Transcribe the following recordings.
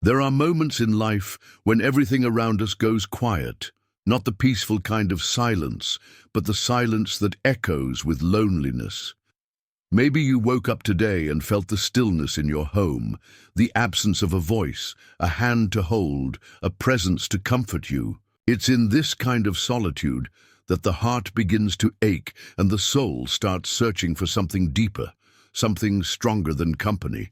There are moments in life when everything around us goes quiet, not the peaceful kind of silence, but the silence that echoes with loneliness. Maybe you woke up today and felt the stillness in your home, the absence of a voice, a hand to hold, a presence to comfort you. It's in this kind of solitude that the heart begins to ache and the soul starts searching for something deeper, something stronger than company.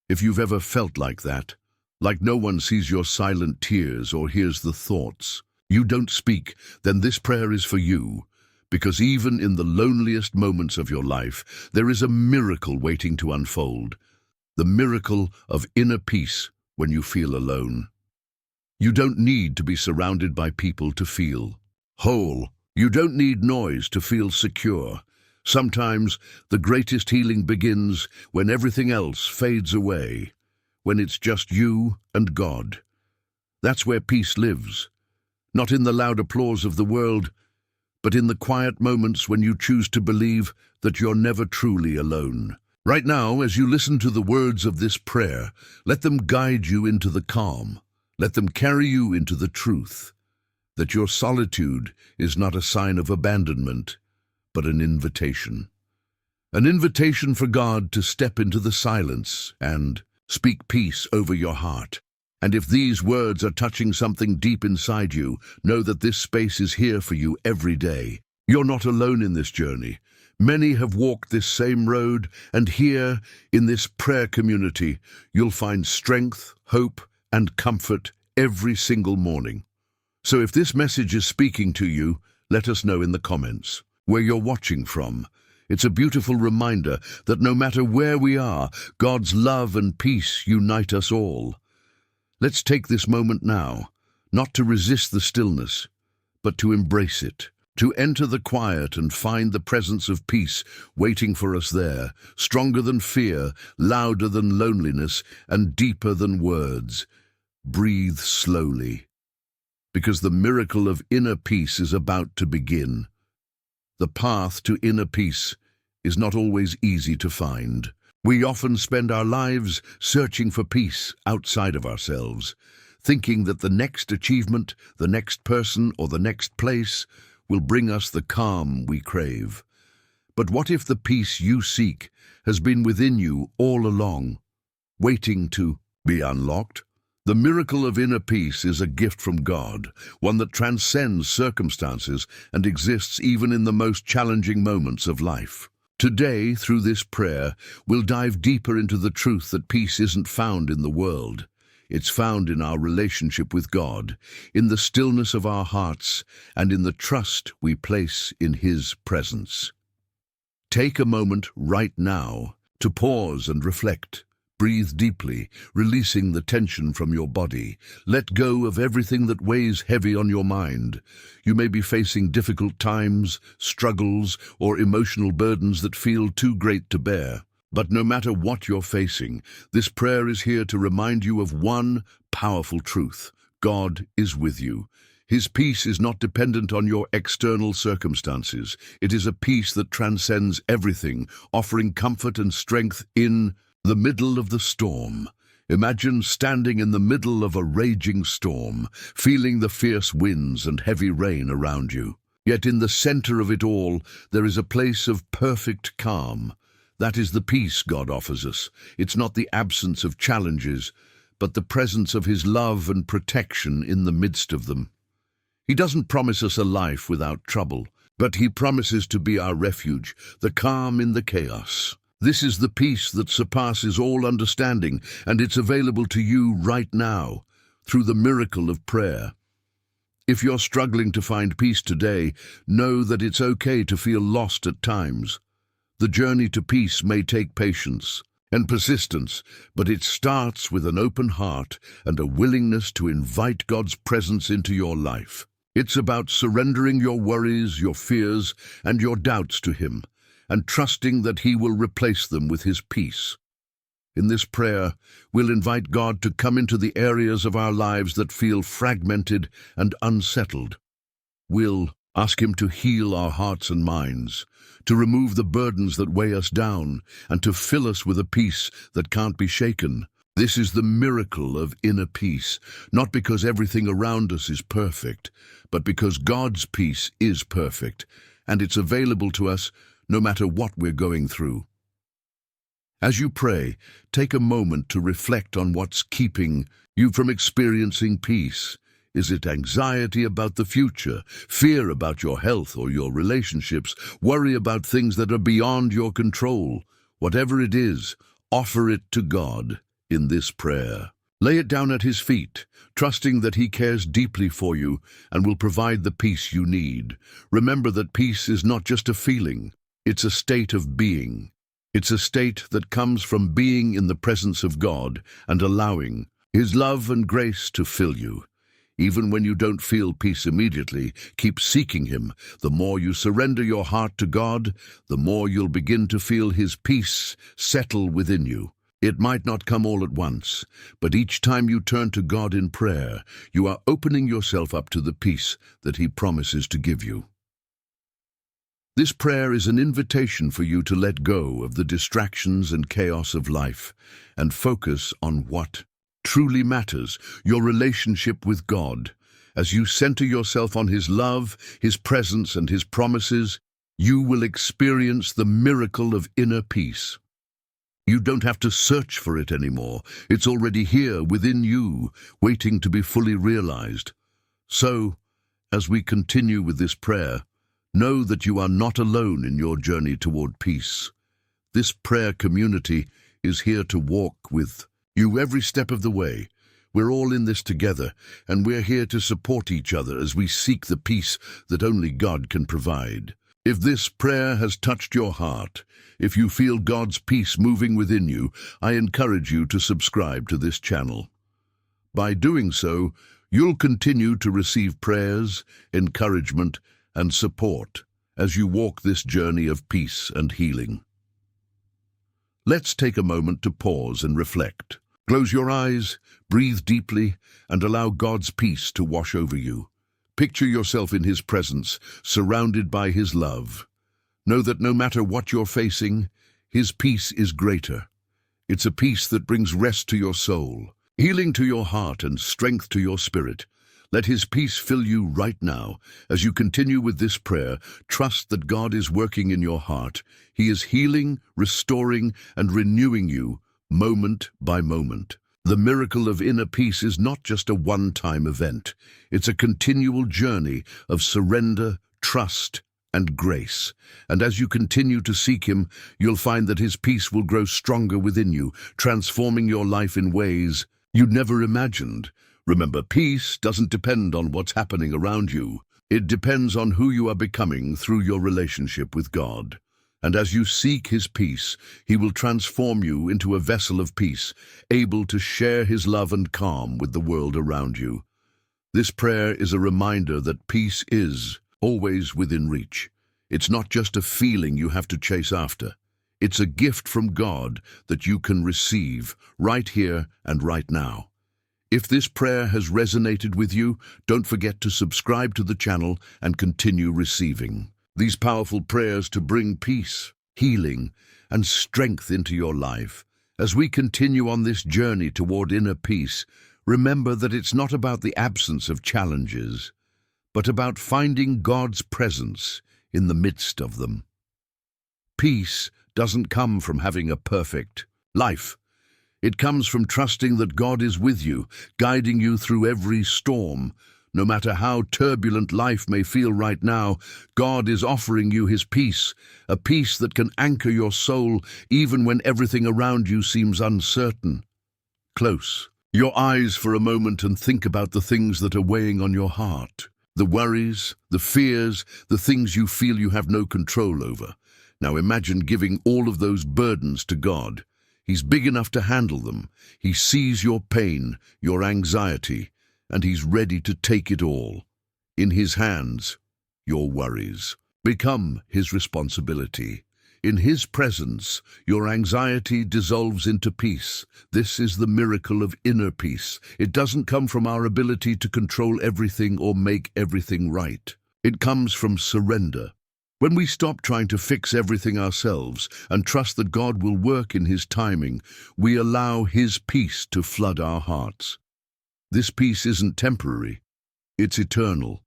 If you've ever felt like that, like no one sees your silent tears or hears the thoughts you don't speak, then this prayer is for you, because even in the loneliest moments of your life, there is a miracle waiting to unfold, the miracle of inner peace when you feel alone. You don't need to be surrounded by people to feel whole. You don't need noise to feel secure. Sometimes the greatest healing begins when everything else fades away, when it's just you and God. That's where peace lives, not in the loud applause of the world, but in the quiet moments when you choose to believe that you're never truly alone. Right now, as you listen to the words of this prayer, let them guide you into the calm. Let them carry you into the truth, that your solitude is not a sign of abandonment, but an invitation. An invitation for God to step into the silence and speak peace over your heart. And if these words are touching something deep inside you, know that this space is here for you every day. You're not alone in this journey. Many have walked this same road, and here, in this prayer community, you'll find strength, hope, and comfort every single morning. So if this message is speaking to you, let us know in the comments where you're watching from. It's a beautiful reminder that no matter where we are, God's love and peace unite us all. Let's take this moment now, not to resist the stillness, but to embrace it, to enter the quiet and find the presence of peace waiting for us there, stronger than fear, louder than loneliness, and deeper than words. Breathe slowly, because the miracle of inner peace is about to begin. The path to inner peace is not always easy to find. We often spend our lives searching for peace outside of ourselves, thinking that the next achievement, the next person, or the next place will bring us the calm we crave. But what if the peace you seek has been within you all along, waiting to be unlocked? The miracle of inner peace is a gift from God, one that transcends circumstances and exists even in the most challenging moments of life. Today, through this prayer, we'll dive deeper into the truth that peace isn't found in the world. It's found in our relationship with God, in the stillness of our hearts, and in the trust we place in His presence. Take a moment right now to pause and reflect. Breathe deeply, releasing the tension from your body. Let go of everything that weighs heavy on your mind. You may be facing difficult times, struggles, or emotional burdens that feel too great to bear. But no matter what you're facing, this prayer is here to remind you of one powerful truth. God is with you. His peace is not dependent on your external circumstances. It is a peace that transcends everything, offering comfort and strength in the middle of the storm. Imagine standing in the middle of a raging storm, feeling the fierce winds and heavy rain around you. Yet in the center of it all, there is a place of perfect calm. That is the peace God offers us. It's not the absence of challenges, but the presence of His love and protection in the midst of them. He doesn't promise us a life without trouble, but He promises to be our refuge, the calm in the chaos. This is the peace that surpasses all understanding, and it's available to you right now, through the miracle of prayer. If you're struggling to find peace today, know that it's okay to feel lost at times. The journey to peace may take patience and persistence, but it starts with an open heart and a willingness to invite God's presence into your life. It's about surrendering your worries, your fears, and your doubts to Him, and trusting that He will replace them with His peace. In this prayer, we'll invite God to come into the areas of our lives that feel fragmented and unsettled. We'll ask Him to heal our hearts and minds, to remove the burdens that weigh us down, and to fill us with a peace that can't be shaken. This is the miracle of inner peace, not because everything around us is perfect, but because God's peace is perfect, and it's available to us no matter what we're going through. As you pray, take a moment to reflect on what's keeping you from experiencing peace. Is it anxiety about the future, fear about your health or your relationships, worry about things that are beyond your control? Whatever it is, offer it to God in this prayer. Lay it down at His feet, trusting that He cares deeply for you and will provide the peace you need. Remember that peace is not just a feeling, it's a state of being. It's a state that comes from being in the presence of God and allowing His love and grace to fill you. Even when you don't feel peace immediately, keep seeking Him. The more you surrender your heart to God, the more you'll begin to feel His peace settle within you. It might not come all at once, but each time you turn to God in prayer, you are opening yourself up to the peace that He promises to give you. This prayer is an invitation for you to let go of the distractions and chaos of life and focus on what truly matters, your relationship with God. As you center yourself on His love, His presence, and His promises, you will experience the miracle of inner peace. You don't have to search for it anymore. It's already here within you, waiting to be fully realized. So, as we continue with this prayer, know that you are not alone in your journey toward peace. This prayer community is here to walk with you every step of the way. We're all in this together, and we're here to support each other as we seek the peace that only God can provide. If this prayer has touched your heart, if you feel God's peace moving within you, I encourage you to subscribe to this channel. By doing so, you'll continue to receive prayers, encouragement, and support as you walk this journey of peace and healing. Let's take a moment to pause and reflect. Close your eyes, breathe deeply, and allow God's peace to wash over you. Picture yourself in His presence, surrounded by His love. Know that no matter what you're facing, His peace is greater. It's a peace that brings rest to your soul, healing to your heart, and strength to your spirit. Let His peace fill you right now. As you continue with this prayer, trust that God is working in your heart. He is healing, restoring, and renewing you moment by moment. The miracle of inner peace is not just a one-time event. It's a continual journey of surrender, trust, and grace. And as you continue to seek Him, you'll find that His peace will grow stronger within you, transforming your life in ways you never imagined. Remember, peace doesn't depend on what's happening around you. It depends on who you are becoming through your relationship with God. And as you seek His peace, He will transform you into a vessel of peace, able to share His love and calm with the world around you. This prayer is a reminder that peace is always within reach. It's not just a feeling you have to chase after. It's a gift from God that you can receive right here and right now. If this prayer has resonated with you, don't forget to subscribe to the channel and continue receiving these powerful prayers to bring peace, healing, and strength into your life. As we continue on this journey toward inner peace, remember that it's not about the absence of challenges, but about finding God's presence in the midst of them. Peace doesn't come from having a perfect life. It comes from trusting that God is with you, guiding you through every storm. No matter how turbulent life may feel right now, God is offering you His peace, a peace that can anchor your soul even when everything around you seems uncertain. Close your eyes for a moment and think about the things that are weighing on your heart. The worries, the fears, the things you feel you have no control over. Now imagine giving all of those burdens to God. He's big enough to handle them. He sees your pain, your anxiety, and He's ready to take it all. In His hands, your worries become His responsibility. In His presence, your anxiety dissolves into peace. This is the miracle of inner peace. It doesn't come from our ability to control everything or make everything right. It comes from surrender. When we stop trying to fix everything ourselves and trust that God will work in His timing, we allow His peace to flood our hearts. This peace isn't temporary, it's eternal.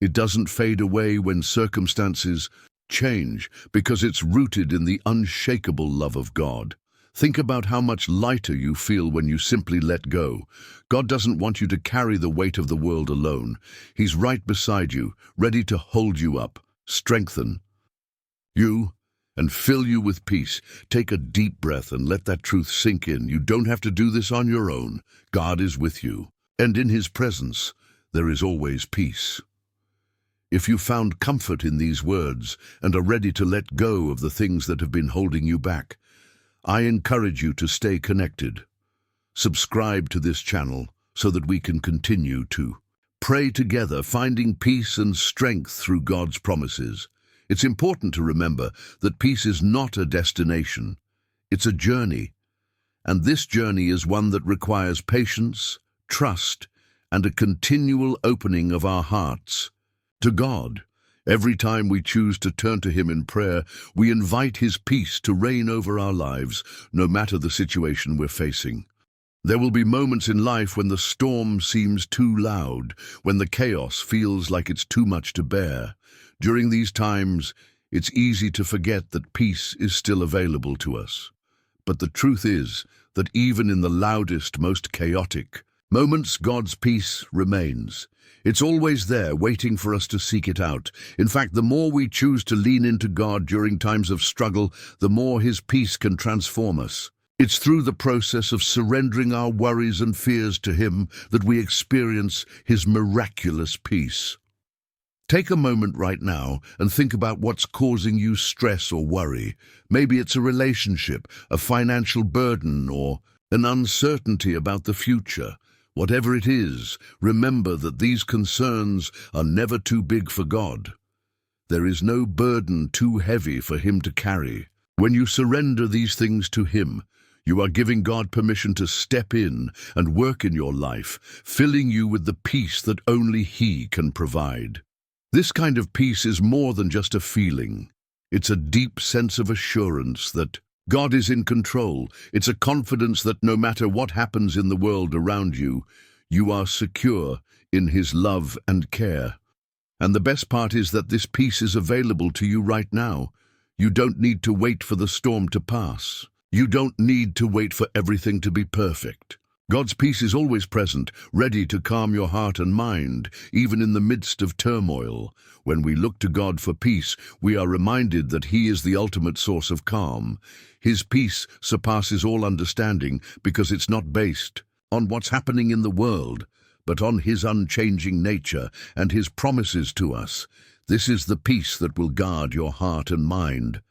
It doesn't fade away when circumstances change because it's rooted in the unshakable love of God. Think about how much lighter you feel when you simply let go. God doesn't want you to carry the weight of the world alone. He's right beside you, ready to hold you up, strengthen you, and fill you with peace. Take a deep breath and let that truth sink in. You don't have to do this on your own. God is with you, and in His presence there is always peace. If you found comfort in these words and are ready to let go of the things that have been holding you back, I encourage you to stay connected. Subscribe to this channel so that we can continue to pray together, finding peace and strength through God's promises. It's important to remember that peace is not a destination. It's a journey. And this journey is one that requires patience, trust, and a continual opening of our hearts to God. Every time we choose to turn to Him in prayer, we invite His peace to reign over our lives, no matter the situation we're facing. There will be moments in life when the storm seems too loud, when the chaos feels like it's too much to bear. During these times, it's easy to forget that peace is still available to us. But the truth is that even in the loudest, most chaotic moments, God's peace remains. It's always there, waiting for us to seek it out. In fact, the more we choose to lean into God during times of struggle, the more His peace can transform us. It's through the process of surrendering our worries and fears to Him that we experience His miraculous peace. Take a moment right now and think about what's causing you stress or worry. Maybe it's a relationship, a financial burden, or an uncertainty about the future. Whatever it is, remember that these concerns are never too big for God. There is no burden too heavy for Him to carry. When you surrender these things to Him, you are giving God permission to step in and work in your life, filling you with the peace that only He can provide. This kind of peace is more than just a feeling. It's a deep sense of assurance that God is in control. It's a confidence that no matter what happens in the world around you, you are secure in His love and care. And the best part is that this peace is available to you right now. You don't need to wait for the storm to pass. You don't need to wait for everything to be perfect. God's peace is always present, ready to calm your heart and mind, even in the midst of turmoil. When we look to God for peace, we are reminded that He is the ultimate source of calm. His peace surpasses all understanding because it's not based on what's happening in the world, but on His unchanging nature and His promises to us. This is the peace that will guard your heart and mind,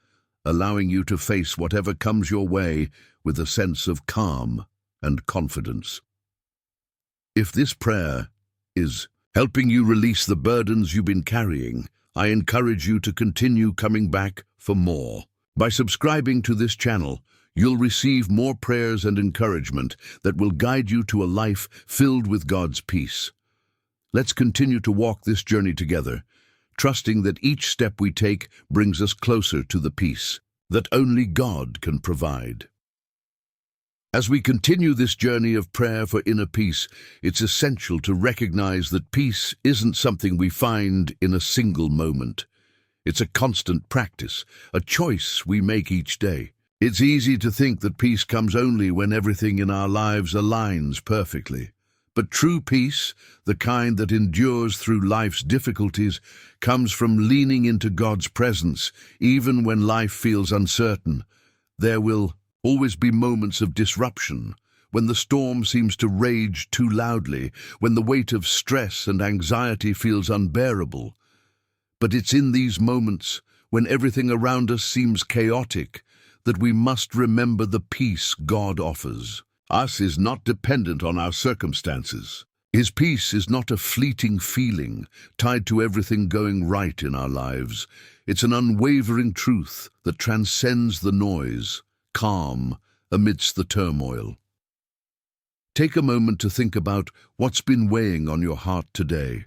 allowing you to face whatever comes your way with a sense of calm and confidence. If this prayer is helping you release the burdens you've been carrying, I encourage you to continue coming back for more. By subscribing to this channel, you'll receive more prayers and encouragement that will guide you to a life filled with God's peace. Let's continue to walk this journey together, trusting that each step we take brings us closer to the peace that only God can provide. As we continue this journey of prayer for inner peace, it's essential to recognize that peace isn't something we find in a single moment. It's a constant practice, a choice we make each day. It's easy to think that peace comes only when everything in our lives aligns perfectly. But true peace, the kind that endures through life's difficulties, comes from leaning into God's presence, even when life feels uncertain. There will always be moments of disruption, when the storm seems to rage too loudly, when the weight of stress and anxiety feels unbearable. But it's in these moments, when everything around us seems chaotic, that we must remember the peace God offers. Us is not dependent on our circumstances. His peace is not a fleeting feeling tied to everything going right in our lives. It's an unwavering truth that transcends the noise, calm amidst the turmoil. Take a moment to think about what's been weighing on your heart today.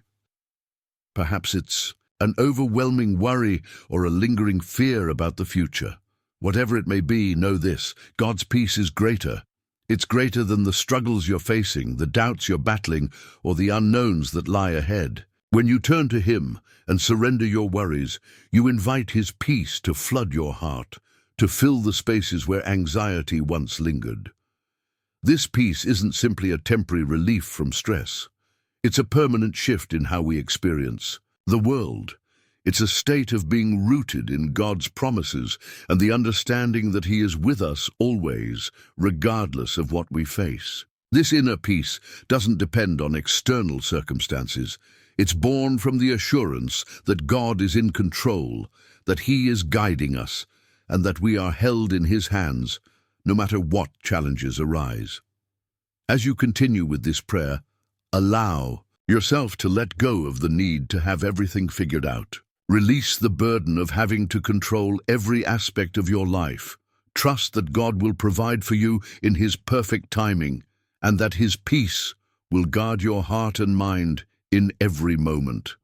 Perhaps it's an overwhelming worry, or a lingering fear about the future. Whatever it may be, know this: God's peace is greater. It's greater than the struggles you're facing, the doubts you're battling, or the unknowns that lie ahead. When you turn to Him and surrender your worries, you invite His peace to flood your heart, to fill the spaces where anxiety once lingered. This peace isn't simply a temporary relief from stress. It's a permanent shift in how we experience the world. It's a state of being rooted in God's promises and the understanding that He is with us always, regardless of what we face. This inner peace doesn't depend on external circumstances. It's born from the assurance that God is in control, that He is guiding us, and that we are held in His hands, no matter what challenges arise. As you continue with this prayer, allow yourself to let go of the need to have everything figured out. Release the burden of having to control every aspect of your life. Trust that God will provide for you in His perfect timing, and that His peace will guard your heart and mind in every moment.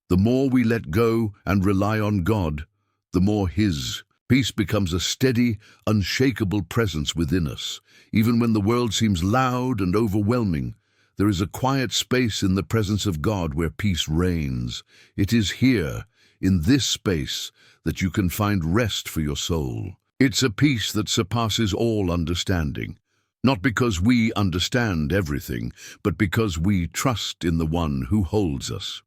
The more we let go and rely on God, the more His peace becomes a steady, unshakable presence within us. Even when the world seems loud and overwhelming, there is a quiet space in the presence of God where peace reigns. It is here, in this space, that you can find rest for your soul. It's a peace that surpasses all understanding, not because we understand everything, but because we trust in the One who holds us.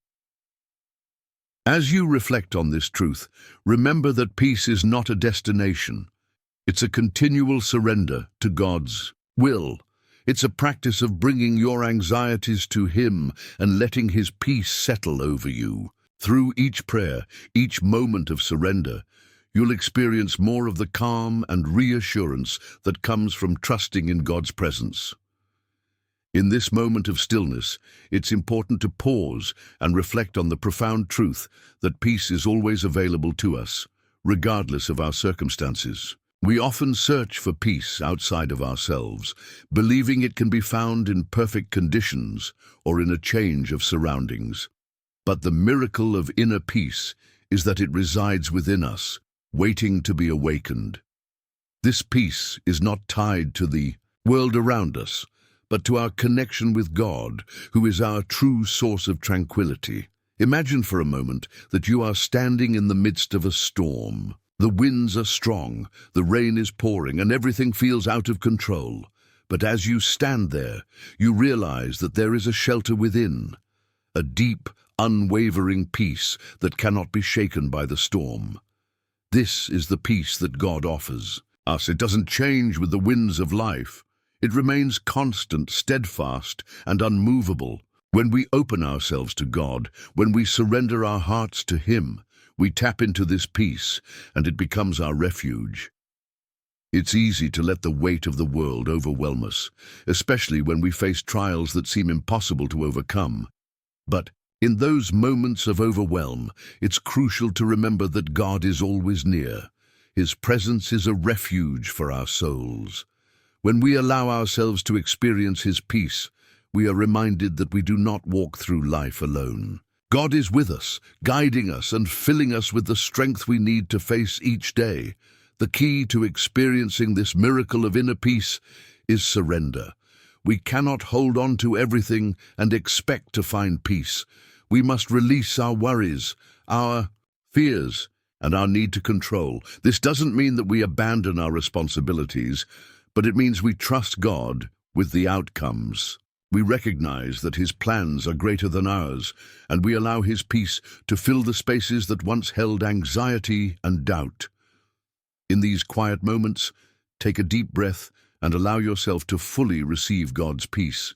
As you reflect on this truth, remember that peace is not a destination. It's a continual surrender to God's will. It's a practice of bringing your anxieties to Him and letting His peace settle over you. Through each prayer, each moment of surrender, you'll experience more of the calm and reassurance that comes from trusting in God's presence. In this moment of stillness, it's important to pause and reflect on the profound truth that peace is always available to us, regardless of our circumstances. We often search for peace outside of ourselves, believing it can be found in perfect conditions or in a change of surroundings. But the miracle of inner peace is that it resides within us, waiting to be awakened. This peace is not tied to the world around us, but to our connection with God, who is our true source of tranquility. Imagine for a moment that you are standing in the midst of a storm. The winds are strong, the rain is pouring, and everything feels out of control. But as you stand there, you realize that there is a shelter within, a deep, unwavering peace that cannot be shaken by the storm. This is the peace that God offers us. It doesn't change with the winds of life. It remains constant, steadfast, and unmovable. When we open ourselves to God, when we surrender our hearts to Him, we tap into this peace, and it becomes our refuge. It's easy to let the weight of the world overwhelm us, especially when we face trials that seem impossible to overcome. But in those moments of overwhelm, it's crucial to remember that God is always near. His presence is a refuge for our souls. When we allow ourselves to experience His peace, we are reminded that we do not walk through life alone. God is with us, guiding us and filling us with the strength we need to face each day. The key to experiencing this miracle of inner peace is surrender. We cannot hold on to everything and expect to find peace. We must release our worries, our fears, and our need to control. This doesn't mean that we abandon our responsibilities, but it means we trust God with the outcomes. We recognize that His plans are greater than ours, and we allow His peace to fill the spaces that once held anxiety and doubt. In these quiet moments, take a deep breath and allow yourself to fully receive God's peace.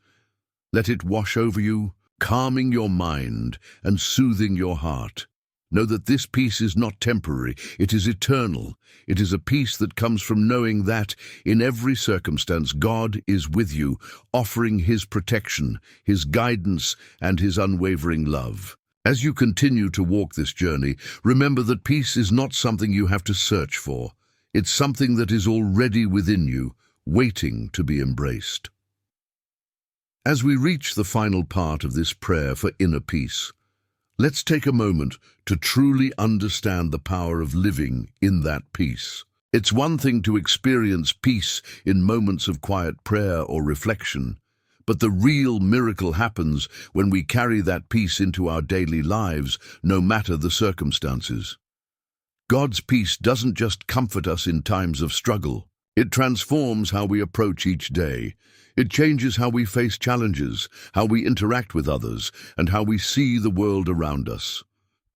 Let it wash over you, calming your mind and soothing your heart. Know that this peace is not temporary, it is eternal. It is a peace that comes from knowing that, in every circumstance, God is with you, offering His protection, His guidance, and His unwavering love. As you continue to walk this journey, remember that peace is not something you have to search for. It's something that is already within you, waiting to be embraced. As we reach the final part of this prayer for inner peace, Let's take a moment to truly understand the power of living in that peace. It's one thing to experience peace in moments of quiet prayer or reflection, but the real miracle happens when we carry that peace into our daily lives, no matter the circumstances. God's peace doesn't just comfort us in times of struggle. It transforms how we approach each day. It changes how we face challenges, how we interact with others, and how we see the world around us.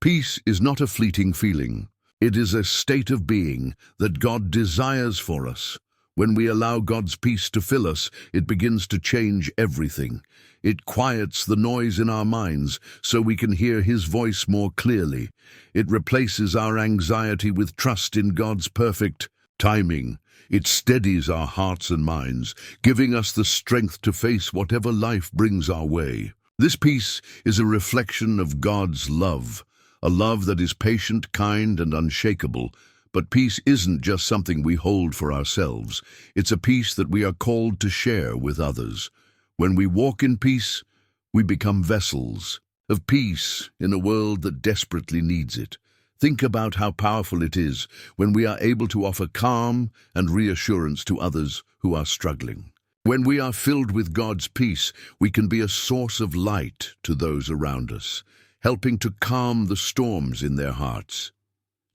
Peace is not a fleeting feeling. It is a state of being that God desires for us. When we allow God's peace to fill us, it begins to change everything. It quiets the noise in our minds so we can hear His voice more clearly. It replaces our anxiety with trust in God's perfect timing. It steadies our hearts and minds, giving us the strength to face whatever life brings our way. This peace is a reflection of God's love, a love that is patient, kind, and unshakable. But peace isn't just something we hold for ourselves. It's a peace that we are called to share with others. When we walk in peace, we become vessels of peace in a world that desperately needs it. Think about how powerful it is when we are able to offer calm and reassurance to others who are struggling. When we are filled with God's peace, we can be a source of light to those around us, helping to calm the storms in their hearts.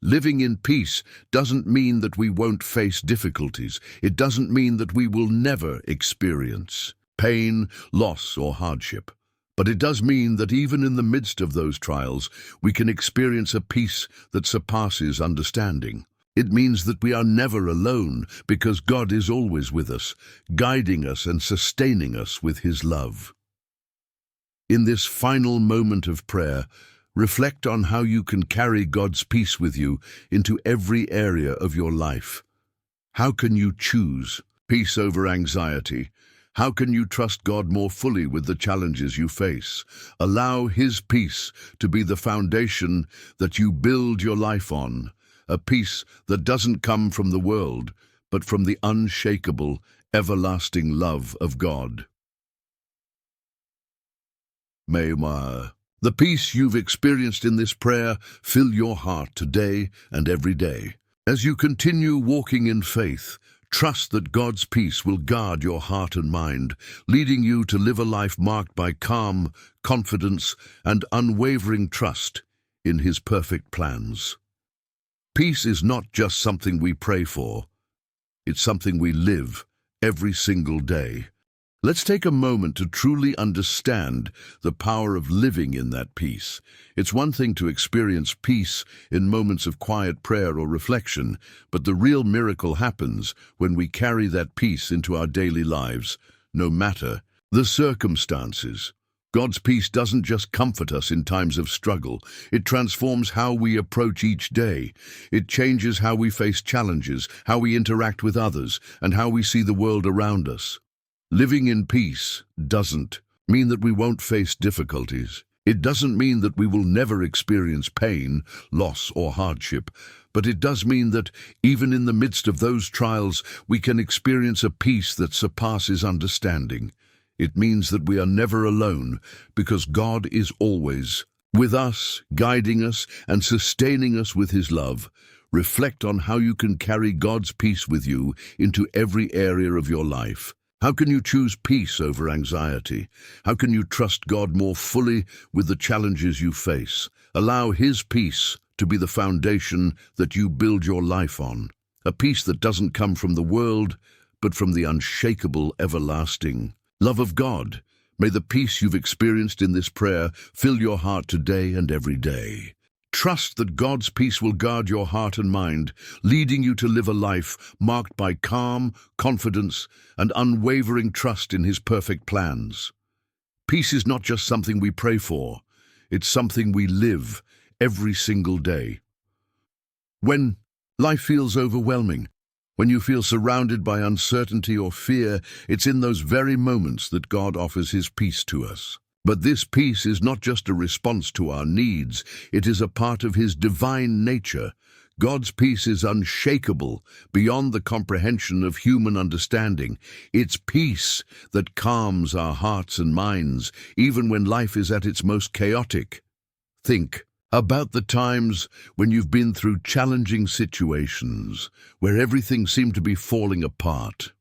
Living in peace doesn't mean that we won't face difficulties. It doesn't mean that we will never experience pain, loss, or hardship. But it does mean that even in the midst of those trials, we can experience a peace that surpasses understanding. It means that we are never alone because God is always with us, guiding us and sustaining us with His love. In this final moment of prayer, reflect on how you can carry God's peace with you into every area of your life. How can you choose peace over anxiety? How can you trust God more fully with the challenges you face? Allow His peace to be the foundation that you build your life on, a peace that doesn't come from the world, but from the unshakable, everlasting love of God. May the peace you've experienced in this prayer fill your heart today and every day. As you continue walking in faith, trust that God's peace will guard your heart and mind, leading you to live a life marked by calm, confidence, and unwavering trust in His perfect plans. Peace is not just something we pray for. It's something we live every single day. Let's take a moment to truly understand the power of living in that peace. It's one thing to experience peace in moments of quiet prayer or reflection, but the real miracle happens when we carry that peace into our daily lives, no matter the circumstances. God's peace doesn't just comfort us in times of struggle. It transforms how we approach each day. It changes how we face challenges, how we interact with others, and how we see the world around us. Living in peace doesn't mean that we won't face difficulties. It doesn't mean that we will never experience pain, loss, or hardship. But it does mean that even in the midst of those trials, we can experience a peace that surpasses understanding. It means that we are never alone because God is always with us, guiding us and sustaining us with His love. Reflect on how you can carry God's peace with you into every area of your life. How can you choose peace over anxiety? How can you trust God more fully with the challenges you face? Allow His peace to be the foundation that you build your life on. A peace that doesn't come from the world, but from the unshakable, everlasting love of God. May the peace you've experienced in this prayer fill your heart today and every day. Trust that God's peace will guard your heart and mind, leading you to live a life marked by calm, confidence, and unwavering trust in His perfect plans. Peace is not just something we pray for, it's something we live every single day. When life feels overwhelming, when you feel surrounded by uncertainty or fear, it's in those very moments that God offers His peace to us. But this peace is not just a response to our needs, it is a part of His divine nature. God's peace is unshakable, beyond the comprehension of human understanding. It's peace that calms our hearts and minds, even when life is at its most chaotic. Think about the times when you've been through challenging situations where everything seemed to be falling apart.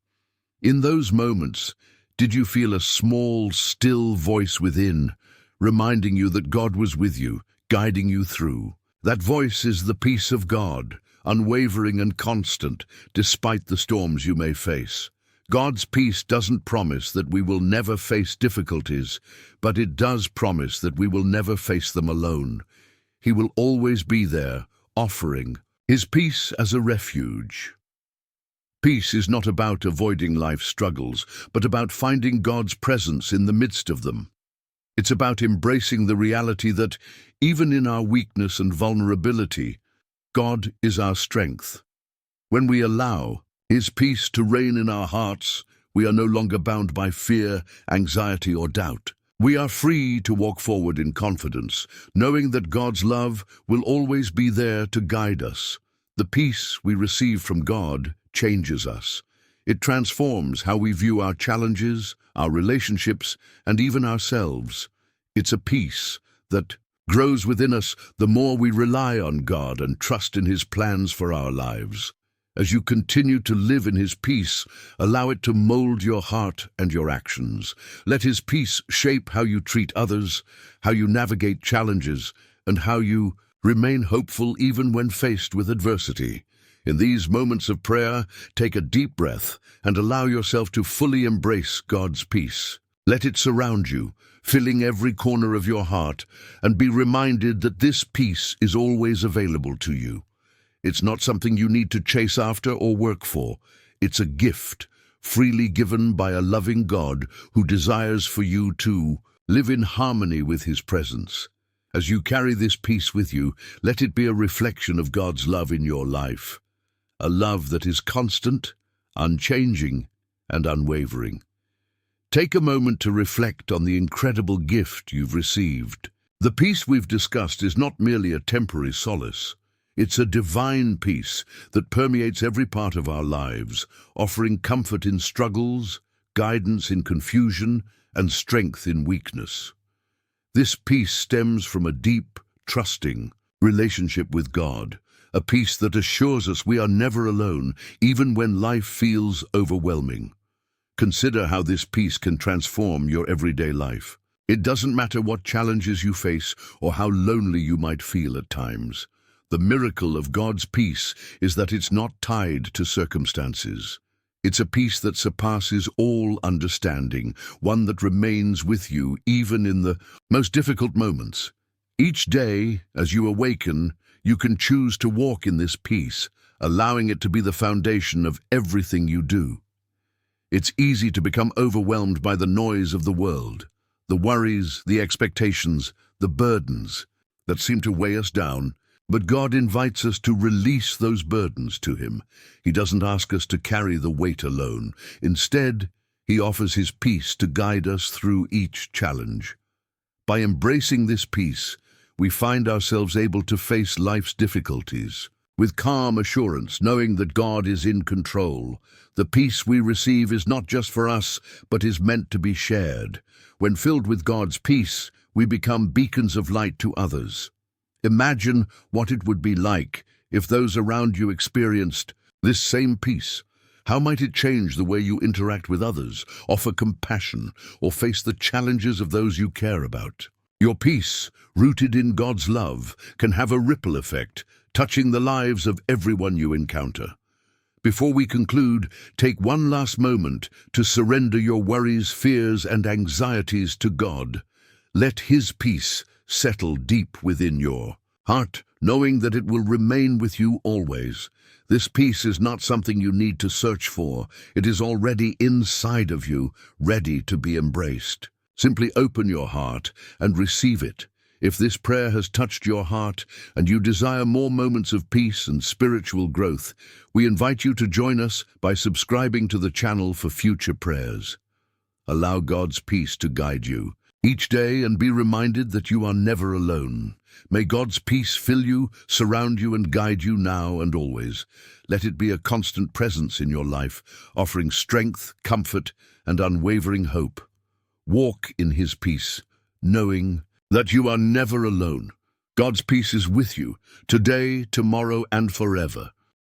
In those moments, did you feel a small, still voice within, reminding you that God was with you, guiding you through? That voice is the peace of God, unwavering and constant, despite the storms you may face. God's peace doesn't promise that we will never face difficulties, but it does promise that we will never face them alone. He will always be there, offering His peace as a refuge. Peace is not about avoiding life's struggles, but about finding God's presence in the midst of them. It's about embracing the reality that, even in our weakness and vulnerability, God is our strength. When we allow His peace to reign in our hearts, we are no longer bound by fear, anxiety, or doubt. We are free to walk forward in confidence, knowing that God's love will always be there to guide us. The peace we receive from God changes us. It transforms how we view our challenges, our relationships, and even ourselves. It's a peace that grows within us the more we rely on God and trust in His plans for our lives. As you continue to live in His peace, allow it to mold your heart and your actions. Let His peace shape how you treat others, how you navigate challenges, and how you remain hopeful even when faced with adversity. In these moments of prayer, take a deep breath and allow yourself to fully embrace God's peace. Let it surround you, filling every corner of your heart, and be reminded that this peace is always available to you. It's not something you need to chase after or work for. It's a gift, freely given by a loving God who desires for you to live in harmony with His presence. As you carry this peace with you, let it be a reflection of God's love in your life. A love that is constant, unchanging, and unwavering. Take a moment to reflect on the incredible gift you've received. The peace we've discussed is not merely a temporary solace. It's a divine peace that permeates every part of our lives, offering comfort in struggles, guidance in confusion, and strength in weakness. This peace stems from a deep, trusting relationship with God, a peace that assures us we are never alone, even when life feels overwhelming. Consider how this peace can transform your everyday life. It doesn't matter what challenges you face or how lonely you might feel at times. The miracle of God's peace is that it's not tied to circumstances. It's a peace that surpasses all understanding, one that remains with you even in the most difficult moments. Each day, as you awaken, you can choose to walk in this peace, allowing it to be the foundation of everything you do. It's easy to become overwhelmed by the noise of the world, the worries, the expectations, the burdens that seem to weigh us down. But God invites us to release those burdens to Him. He doesn't ask us to carry the weight alone. Instead, He offers His peace to guide us through each challenge. By embracing this peace, we find ourselves able to face life's difficulties with calm assurance, knowing that God is in control. The peace we receive is not just for us, but is meant to be shared. When filled with God's peace, we become beacons of light to others. Imagine what it would be like if those around you experienced this same peace. How might it change the way you interact with others, offer compassion, or face the challenges of those you care about? Your peace, rooted in God's love, can have a ripple effect, touching the lives of everyone you encounter. Before we conclude, take one last moment to surrender your worries, fears, and anxieties to God. Let His peace settle deep within your heart, knowing that it will remain with you always. This peace is not something you need to search for. It is already inside of you, ready to be embraced. Simply open your heart and receive it. If this prayer has touched your heart and you desire more moments of peace and spiritual growth, we invite you to join us by subscribing to the channel for future prayers. Allow God's peace to guide you each day and be reminded that you are never alone. May God's peace fill you, surround you, and guide you now and always. Let it be a constant presence in your life, offering strength, comfort, and unwavering hope. Walk in His peace, knowing that you are never alone. God's peace is with you, today, tomorrow, and forever.